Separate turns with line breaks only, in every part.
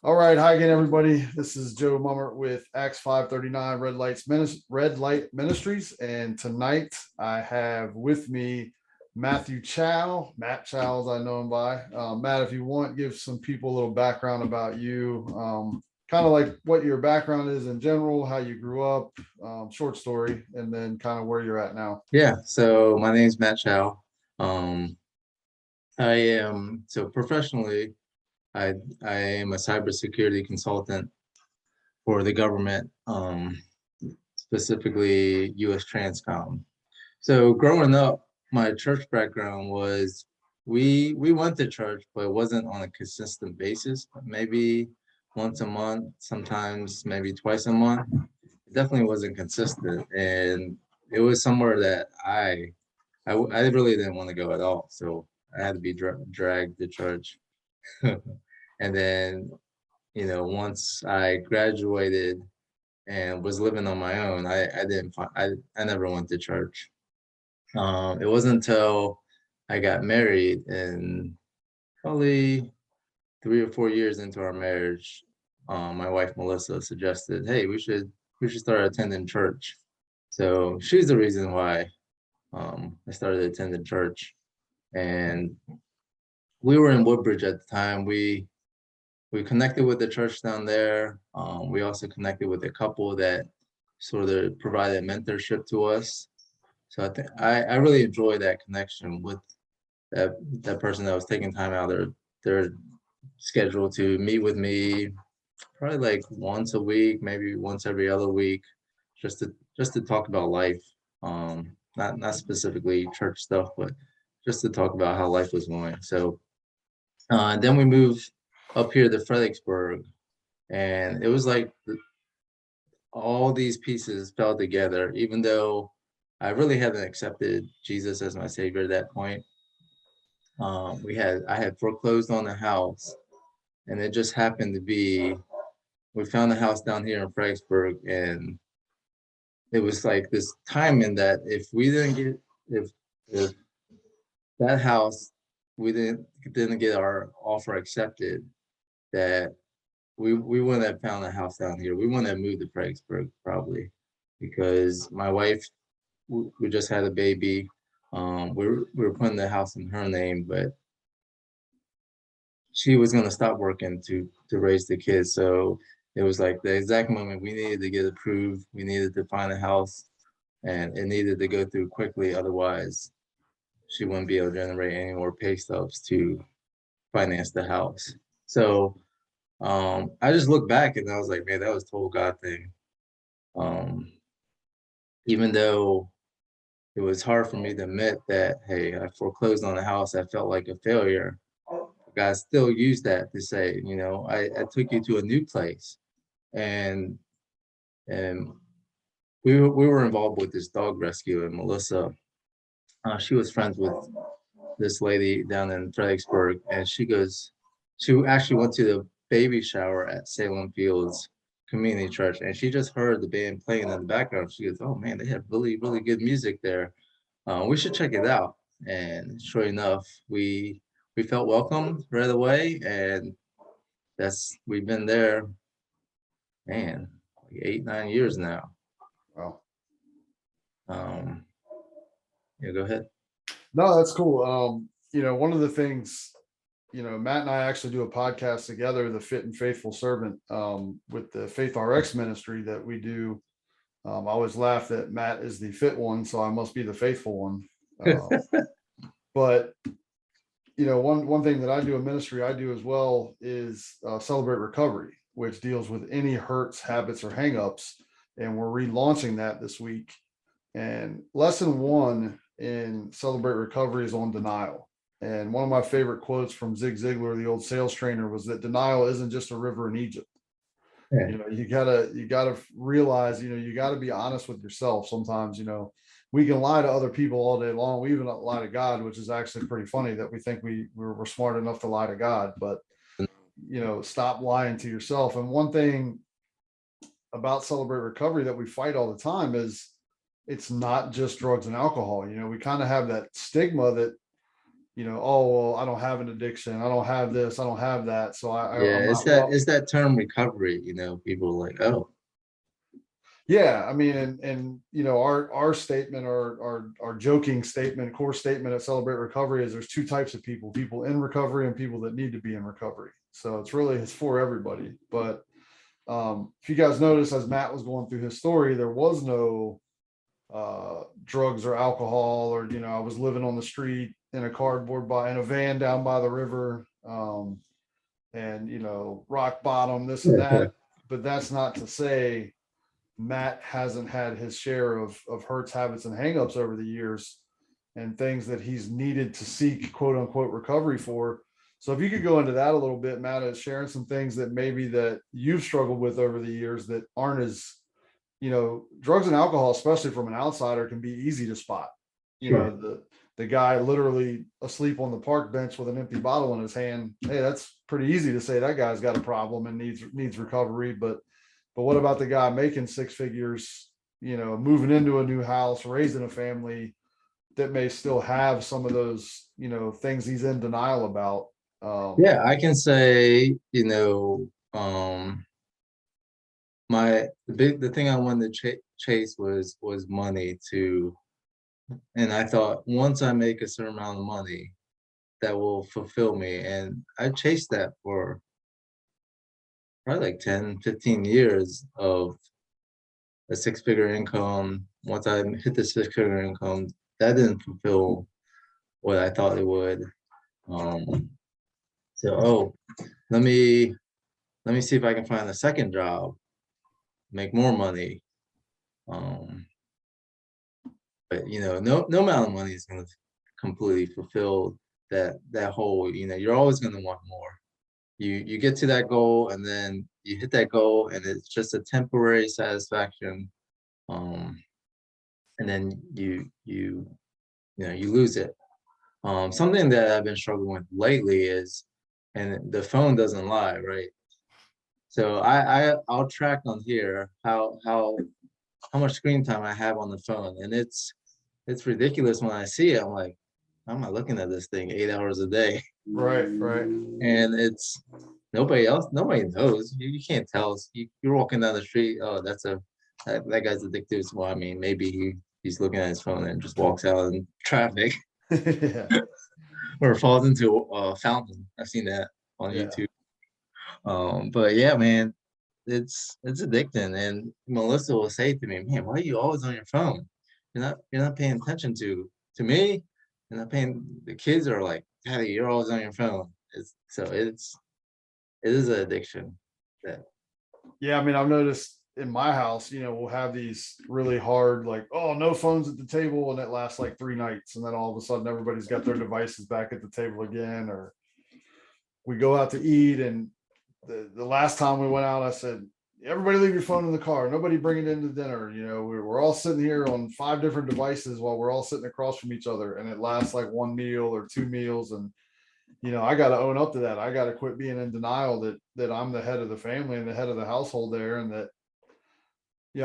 All right. Hi again, everybody. This is Joe Mummert with Acts 539 Red Light Ministries. And tonight I have with me Matthew Chow, Matt Chow, as I know him by. Matt, if you want, give some people a little background about you, kind of like what your background is in general, how you grew up, short story, and then kind of where you're at now.
Yeah, so my name is Matt Chow. Um, I am professionally, I I am a cybersecurity consultant for the government, specifically U.S. Transcom. So growing up, my church background was we went to church, but it wasn't on a consistent basis. Maybe once a month, sometimes maybe twice a month. It definitely wasn't consistent, and it was somewhere that I really didn't want to go at all. So I had to be dragged to church. And then, once I graduated and was living on my own, I didn't I never went to church. It wasn't until I got married and probably 3 or 4 years into our marriage, my wife Melissa suggested, "Hey, we should start attending church." So she's the reason why I started attending church, and we were in Woodbridge at the time. We connected with the church down there. We also connected with a couple that sort of provided mentorship to us. So I think I really enjoyed that connection with that person that was taking time out of their schedule to meet with me, probably like once a week, maybe once every other week, just to talk about life. Not specifically church stuff, but just to talk about how life was going. So then we moved up here to Fredericksburg, and it was like all these pieces fell together. Even though I really hadn't accepted Jesus as my savior at that point, I had foreclosed on the house, and it just happened to be we found a house down here in Fredericksburg, and it was like this timing that if we didn't get if that house we didn't get our offer accepted, that we wouldn't have found a house down here. We wouldn't have moved to Fredericksburg probably, because my wife, we just had a baby. We were putting the house in her name, but she was going to stop working to raise the kids. So it was like the exact moment we needed to get approved. We needed to find a house, and it needed to go through quickly. Otherwise, she wouldn't be able to generate any more pay stubs to finance the house. So I just look back and I was like, man, that was a total God thing. Um, Even though it was hard for me to admit that, hey, I foreclosed on the house, I felt like a failure. God still used that to say, I took you to a new place, and and we were involved with this dog rescue, and Melissa, she was friends with this lady down in Fredericksburg, and she actually went to the baby shower at Salem Fields Community Church, and she just heard the band playing in the background. She goes, "Oh man, they have really, really good music there. We should check it out." And sure enough, we felt welcome right away, and we've been there, man, like 8, 9 years now.
Wow.
Um, yeah, go ahead.
No, that's cool. One of the things, Matt and I actually do a podcast together, the Fit and Faithful Servant, with the Faith RX ministry that we do. I always laugh that Matt is the fit one, so I must be the faithful one. But one thing that I do in ministry, I do as well, is Celebrate Recovery, which deals with any hurts, habits, or hangups, and we're relaunching that this week. And lesson one in Celebrate Recovery is on denial. And one of my favorite quotes from Zig Ziglar, the old sales trainer, was that denial isn't just a river in Egypt.
Yeah.
You gotta realize, you gotta be honest with yourself. Sometimes, we can lie to other people all day long. We even lie to God, which is actually pretty funny that we think we're smart enough to lie to God. But stop lying to yourself. And one thing about Celebrate Recovery that we fight all the time is it's not just drugs and alcohol. We kind of have that stigma that oh, well, I don't have an addiction. I don't have this. I don't have that. So
Yeah,
I'm
it's
not
that
well.
it's that term recovery, people are like, oh,
Yeah, I mean, and our statement, our joking statement, core statement at Celebrate Recovery is there's two types of people: people in recovery and people that need to be in recovery. So it's for everybody. But if you guys notice, as Matt was going through his story, there was no drugs or alcohol, or I was living on the street in a in a van down by the river, and rock bottom, this and that. But that's not to say Matt hasn't had his share of hurts, habits, and hangups over the years, and things that he's needed to seek quote unquote recovery for. So if you could go into that a little bit, Matt, is sharing some things that maybe that you've struggled with over the years that aren't as, drugs and alcohol, especially from an outsider, can be easy to spot.
sure.
The guy literally asleep on the park bench with an empty bottle in his hand. Hey, that's pretty easy to say that guy's got a problem and needs recovery. But what about the guy making six figures, moving into a new house, raising a family, that may still have some of those, things he's in denial about?
Yeah, I can say, the thing I wanted to chase was money too. And I thought once I make a certain amount of money, that will fulfill me. And I chased that for probably like 10, 15 years of a six-figure income. Once I hit the six-figure income, that didn't fulfill what I thought it would. Um, so, let me see if I can find a second job, make more money. Um, but no amount of money is going to completely fulfill that whole. You're always going to want more. You get to that goal, and then you hit that goal, and it's just a temporary satisfaction. And then you lose it. Something that I've been struggling with lately is, and the phone doesn't lie, right? So I'll track on here how much screen time I have on the phone, and it's ridiculous when I see it. I'm like, how am I looking at this thing 8 hours a day?
Right, right.
And it's nobody knows. You can't tell. You're walking down the street, oh, that guy's addicted. Well, I mean, maybe he's looking at his phone and just walks out in traffic
Yeah,
or falls into a fountain. I've seen that on
yeah.
YouTube. But yeah, man, it's addicting. And Melissa will say to me, "Man, why are you always on your phone? You're not paying attention to me. You're not paying." The kids are like, "Daddy, you're always on your phone." It is an addiction. That
Yeah, I mean, I've noticed in my house, we'll have these really hard, like, oh, no phones at the table, and it lasts like 3 nights, and then all of a sudden everybody's got their devices back at the table again. Or we go out to eat, and the last time we went out, I said, everybody leave your phone in the car. Nobody bring it into dinner. We're all sitting here on 5 different devices while we're all sitting across from each other, and it lasts like one meal or 2 meals. And I got to own up to that. I got to quit being in denial that I'm the head of the family and the head of the household there, and that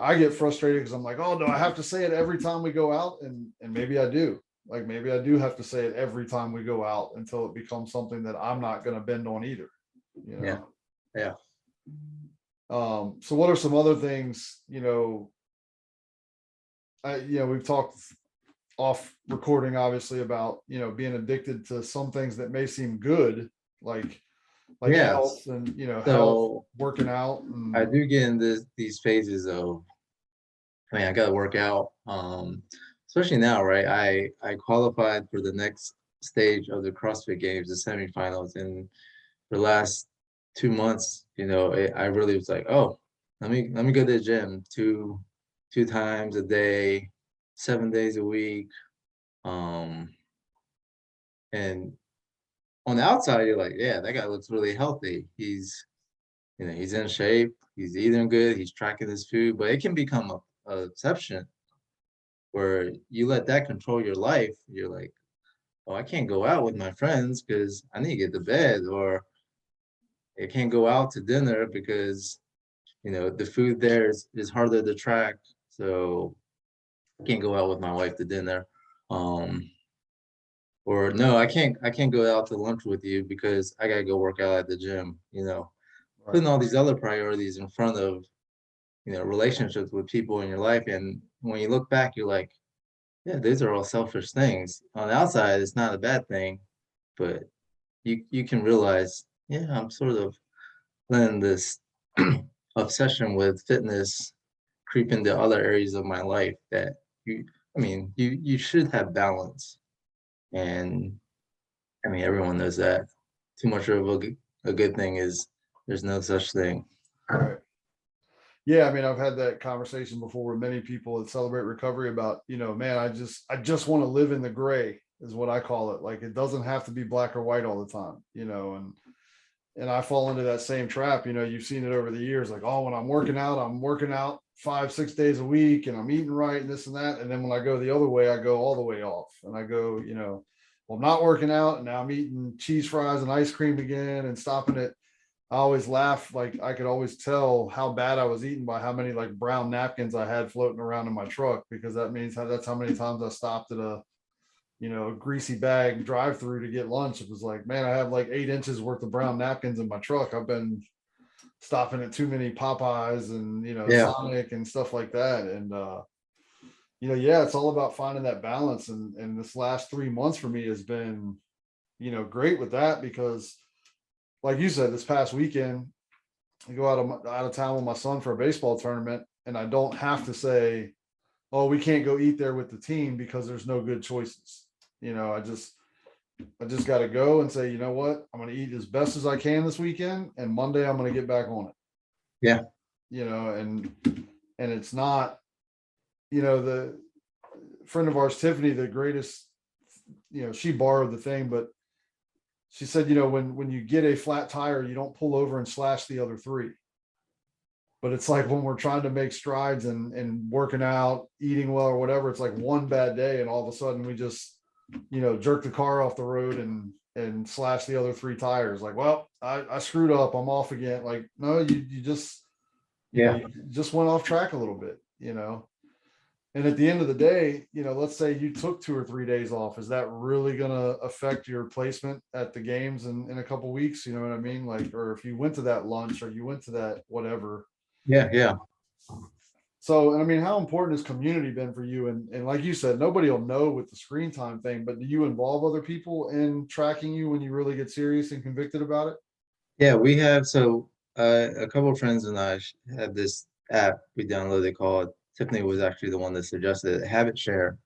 I get frustrated because I'm like, oh, do I have to say it every time we go out? And maybe I do. Like, maybe I do have to say it every time we go out until it becomes something that I'm not going to bend on either. You
yeah,
know.
yeah.
So what are some other things? We've talked off recording, obviously, about being addicted to some things that may seem good, like
Yes.
health, and health,
So
working out,
I
and
do get in these phases of, I mean, I gotta work out. Especially now, right? I qualified for the next stage of the CrossFit Games, the semifinals, and the last 2 months, I really was like, oh, let me go to the gym two times a day, 7 days a week. And on the outside, you're like, yeah, that guy looks really healthy. He's in shape, he's eating good, he's tracking his food, but it can become a obsession where you let that control your life. You're like, oh, I can't go out with my friends because I need to get to bed, or I can't go out to dinner because the food there is harder to track. So I can't go out with my wife to dinner. Um, or no, I can't go out to lunch with you because I gotta go work out at the gym,
Right.
putting all these other priorities in front of, relationships with people in your life. And when you look back, you're like, yeah, these are all selfish things. On the outside, it's not a bad thing, but you can realize, yeah, I'm sort of letting this obsession with fitness creep into other areas of my life that you should have balance. And I mean, everyone knows that too much of a good thing is there's no such thing.
Right. Yeah, I mean, I've had that conversation before with many people that celebrate recovery about, man, I just want to live in the gray is what I call it. Like it doesn't have to be black or white all the time, and I fall into that same trap. You've seen it over the years, like, oh, when I'm working out 5, 6 days a week and I'm eating right and this and that. And then when I go the other way, I go all the way off and I go, well, I'm not working out and now I'm eating cheese fries and ice cream again and stopping it. I always laugh, like I could always tell how bad I was eating by how many like brown napkins I had floating around in my truck, because that means that's how many times I stopped at a greasy bag drive through to get lunch. It was like, man, I have like 8 inches worth of brown napkins in my truck. I've been stopping at too many Popeyes and
Yeah,
Sonic and stuff like that. And yeah, it's all about finding that balance. And this last 3 months for me has been, great with that, because like you said, this past weekend, I go out of town with my son for a baseball tournament, and I don't have to say, "Oh, we can't go eat there with the team because there's no good choices." I just got to go and say, you know what, I'm going to eat as best as I can this weekend, and Monday I'm going to get back on it.
yeah,
And it's not, the friend of ours, Tiffany, the greatest. She borrowed the thing, but she said, when you get a flat tire, you don't pull over and slash the other three. But it's like when we're trying to make strides and working out, eating well or whatever, it's like one bad day and all of a sudden we just, jerk the car off the road and slash the other three tires. Like, well, I screwed up. I'm off again. Like, no, you just,
yeah,
you just went off track a little bit, And at the end of the day, let's say you took 2 or 3 days off. Is that really going to affect your placement at the games in a couple of weeks? You know what I mean? Like, or if you went to that lunch or you went to that whatever.
yeah, yeah.
So, I mean, how important has community been for you? And like you said, nobody will know with the screen time thing, but do you involve other people in tracking you when you really get serious and convicted about it?
Yeah, we have a couple of friends and I have this app we downloaded called, Tiffany was actually the one that suggested it, Habit Share.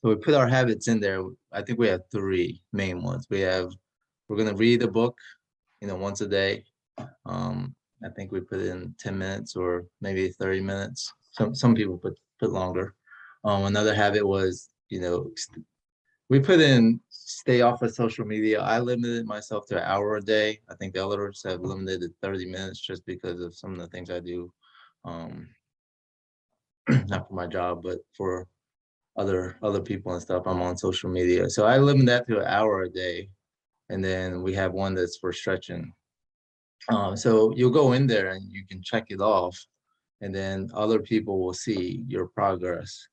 So we put our habits in there. I think we have three main ones. We're gonna read a book, once a day. I think we put in 10 minutes or maybe 30 minutes. Some people put longer. Another habit was, we put in stay off of social media. I limited myself to an hour a day. I think the others have limited to 30 minutes just because of some of the things I do. Um, not for my job, but for other people and stuff. I'm on social media. So I limit that to an hour a day. And then we have one that's for stretching. So you'll go in there and you can check it off, and then other people will see your progress.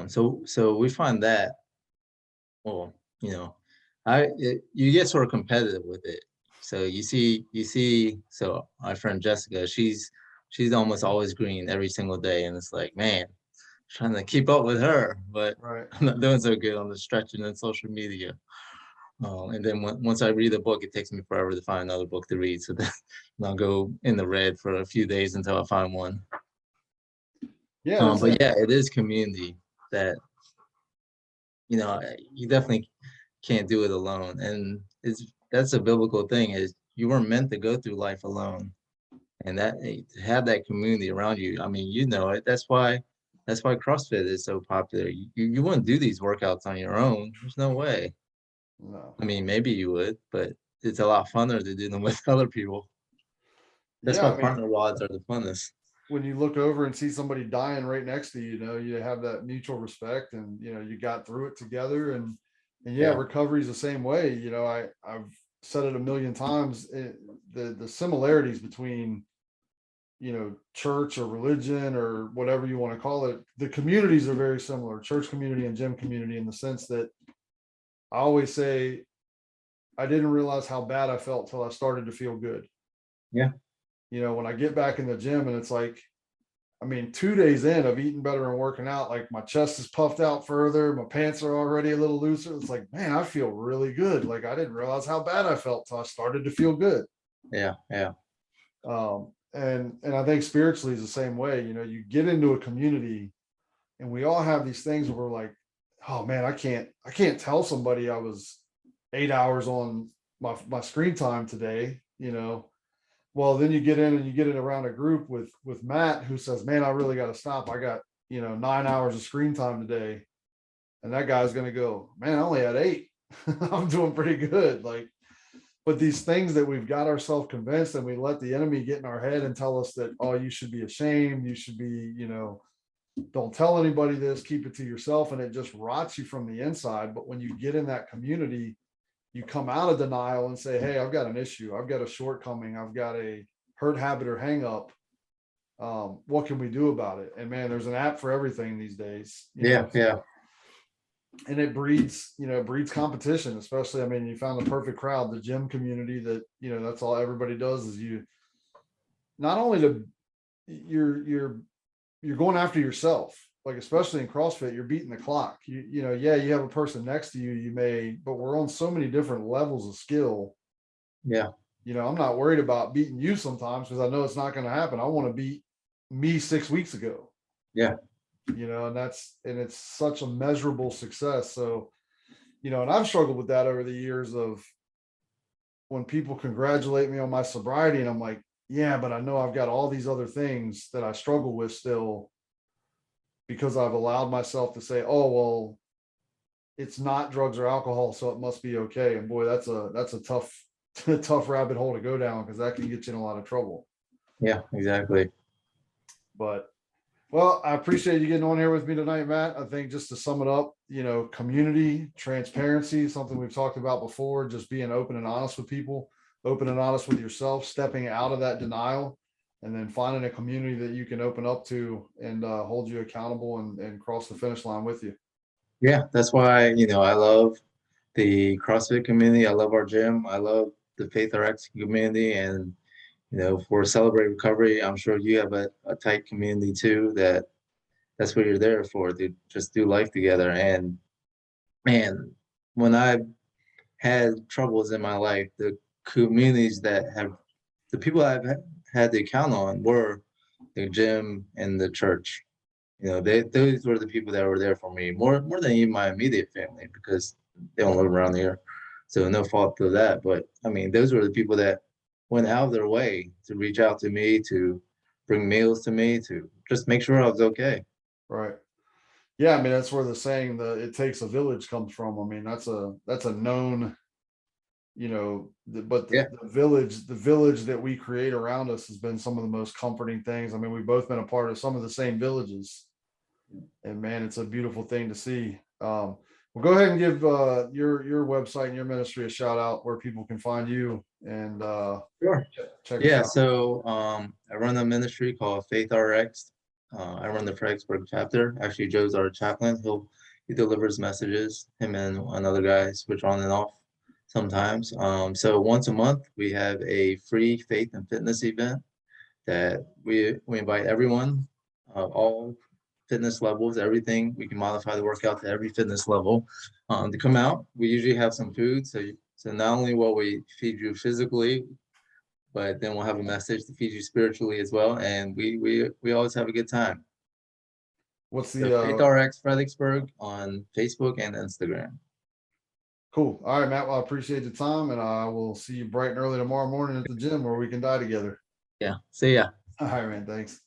So we find that, well, you know, you get sort of competitive with it. So so my friend Jessica, she's almost always green every single day, and it's like, man, trying to keep up with her, but
Right.
I'm not doing so good on the stretching and social media. And then once I read a book, it takes me forever to find another book to read. So then I'll go in the red for a few days until I find one.
Yeah. It's
But yeah, it is community that, you definitely can't do it alone. And that's a biblical thing, is you weren't meant to go through life alone. And that to have that community around you, I mean, it. That's why CrossFit is so popular. You wouldn't do these workouts on your own. There's no way.
no.
I mean, maybe you would, but it's a lot funner to do them with other people. That's
Yeah.
why
I mean,
partner WODs are the funnest.
when you look over and see somebody dying right next to you, you have that mutual respect, and you got through it together. And yeah,
Yeah.
recovery is the same way. I've said it a million times. The similarities between church or religion or whatever you want to call it, the communities are very similar, church community and gym community, in the sense that I always say I didn't realize how bad I felt till I started to feel good.
Yeah.
You know, when I get back in the gym and it's like, I mean, 2 days in of eating better and working out, like my chest is puffed out further, my pants are already a little looser. It's like, man, I feel really good. Like I didn't realize how bad I felt till I started to feel good.
Yeah. Yeah.
And I think spiritually is the same way. You know, you get into a community and we all have these things where we're like, oh man, I can't tell somebody I was 8 hours on my screen time today, you know. Well, then you get in and you get it around a group with Matt, who says, man, I really got to stop. I got, 9 hours of screen time today. And that guy's going to go, man, I only had 8. I'm doing pretty good. Like, but these things that we've got ourselves convinced and we let the enemy get in our head and tell us that, oh, you should be ashamed. You should be, don't tell anybody this, keep it to yourself. And it just rots you from the inside. But when you get in that community, you come out of denial and say, hey, I've got an issue. I've got a shortcoming. I've got a hurt habit or hang up. What can we do about it? And man, there's an app for everything these days.
Yeah. Yeah.
And it breeds, breeds competition, especially, I mean, you found the perfect crowd, the gym community that, that's all everybody does is you not only to you're going after yourself, like especially in CrossFit, you're beating the clock. Yeah, you have a person next to you, but we're on so many different levels of skill.
Yeah.
I'm not worried about beating you sometimes because I know it's not going to happen. I want to beat me 6 weeks ago.
Yeah.
And it's such a measurable success. So, and I've struggled with that over the years of when people congratulate me on my sobriety and I'm like, yeah, but I know I've got all these other things that I struggle with still because I've allowed myself to say, oh, well, it's not drugs or alcohol, so it must be okay. And boy, that's a tough, tough rabbit hole to go down because that can get you in a lot of trouble.
Yeah, exactly.
But well, I appreciate you getting on here with me tonight, Matt. I think just to sum it up, community, transparency, something we've talked about before, just being open and honest with people, open and honest with yourself, stepping out of that denial, and then finding a community that you can open up to and hold you accountable and cross the finish line with you.
Yeah, that's why, I love the CrossFit community. I love our gym. I love the Faith RX'd community. And, for Celebrate Recovery, I'm sure you have a tight community too, that's what you're there for, to just do life together. And man, when I've had troubles in my life, the communities the people I've had to count on were the gym and the church. Those were the people that were there for me more than even my immediate family because they don't live around here. So no fault to that. But I mean, those were the people that went out of their way to reach out to me, to bring meals to me, to just make sure I was okay.
Right. Yeah, I mean that's where the saying "it takes a village" comes from. I mean that's a known, but
Yeah.
the village that we create around us has been some of the most comforting things. I mean, we've both been a part of some of the same villages, and man, it's a beautiful thing to see. Well, go ahead and give your website and your ministry a shout out where people can find you and
Sure.
check us
Yeah,
out.
so I run a ministry called Faith RX'd. I run the Fredericksburg chapter. Actually, Joe's our chaplain. He delivers messages. Him and another guy switch on and off sometimes. So once a month we have a free faith and fitness event that we invite everyone, all fitness levels, everything. We can modify the workout to every fitness level to come out. We usually have some food, so not only will we feed you physically, but then we'll have a message to feed you spiritually as well. And we always have a good time.
What's
So Faith
the
RX'd Fredericksburg on Facebook and Instagram.
cool? All right, Matt. Well, I appreciate the time, and I will see you bright and early tomorrow morning at the gym where we can die together.
Yeah. See ya.
All right, man. Thanks.